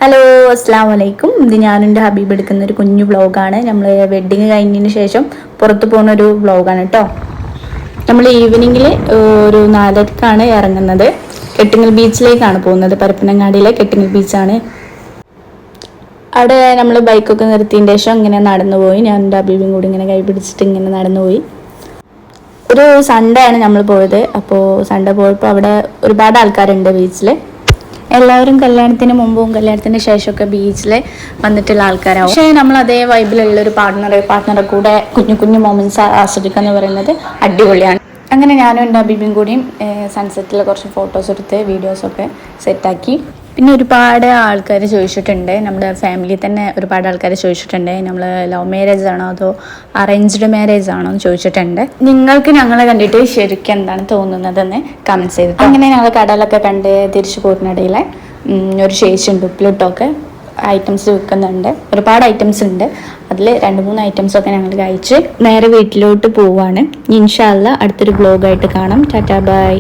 Hello അസ്സാം വലൈക്കും. ഇത് ഞാനെൻ്റെ ഹബീബ് എടുക്കുന്ന ഒരു കുഞ്ഞു വ്ളോഗാണ്. നമ്മൾ വെഡ്ഡിങ് കഴിഞ്ഞതിന് ശേഷം പുറത്ത് പോകുന്ന ഒരു വ്ളോഗാണ് കേട്ടോ. നമ്മൾ ഈവനിങ്ങിൽ ഒരു 4:30ക്കാണ് ഇറങ്ങുന്നത്. കെട്ടിങ്ങൽ ബീച്ചിലേക്കാണ് പോകുന്നത്. പരപ്പനങ്ങാടിയിലെ കെട്ടിങ്ങൽ ബീച്ചാണ്. അവിടെ നമ്മൾ ബൈക്കൊക്കെ നിർത്തിയതിന് ശേഷം ഇങ്ങനെ നടന്നു പോയി. ഞാൻ എൻ്റെ ഹബീബും കൂടി ഇങ്ങനെ കൈ പിടിച്ചിട്ട് ഇങ്ങനെ നടന്നു പോയി. ഒരു സൺഡേ ആണ് നമ്മൾ പോയത്. അപ്പോൾ സൺഡേ പോയപ്പോൾ അവിടെ ഒരുപാട് ആൾക്കാരുണ്ട് ബീച്ചിൽ. എല്ലാവരും കല്യാണത്തിന് മുമ്പും കല്യാണത്തിന് ശേഷമൊക്കെ ബീച്ചിൽ വന്നിട്ടുള്ള ആൾക്കാരാവും. പക്ഷേ നമ്മൾ അതേ വൈബിലുള്ള ഒരു പാർട്ട്ണറെ കൂടെ കുഞ്ഞു കുഞ്ഞു മൊമെൻറ്റ്സ് ആസ്വദിക്കുക എന്ന് പറയുന്നത് അടിപൊളിയാണ്. അങ്ങനെ ഞാനും എൻ്റെ ഹബീബും കൂടിയും സൺസെറ്റിൽ കുറച്ച് ഫോട്ടോസ് എടുത്ത് വീഡിയോസൊക്കെ സെറ്റാക്കി. പിന്നെ ഒരുപാട് ആൾക്കാർ ചോദിച്ചിട്ടുണ്ട്, നമ്മുടെ ഫാമിലി തന്നെ ഒരുപാട് ആൾക്കാർ ചോദിച്ചിട്ടുണ്ട്, നമ്മൾ ലവ് മാരേജ് ആണോ അതോ അറേഞ്ച്ഡ് മാരേജ് ആണോ എന്ന് ചോദിച്ചിട്ടുണ്ട്. നിങ്ങൾക്ക് ഞങ്ങളെ കണ്ടിട്ട് ശരിക്കും എന്താണ് തോന്നുന്നതെന്ന് കമൻറ്റ്സ് ചെയ്തിട്ട്. അങ്ങനെ ഞങ്ങൾ കടലൊക്കെ കണ്ട് തിരിച്ചു പോകുന്നിടയിൽ ഒരു ചേച്ചിയുണ്ട് ഉപ്പിലിട്ടൊക്കെ ഐറ്റംസ് വിൽക്കുന്നുണ്ട്. ഒരുപാട് ഐറ്റംസ് ഉണ്ട്. അതിൽ 2-3 ഐറ്റംസൊക്കെ ഞങ്ങൾ കഴിച്ച് നേരെ വീട്ടിലോട്ട് പോവാണ്. ഇൻഷാ അല്ലാഹ് അടുത്തൊരു വ്ളോഗായിട്ട് കാണാം. Tata bye.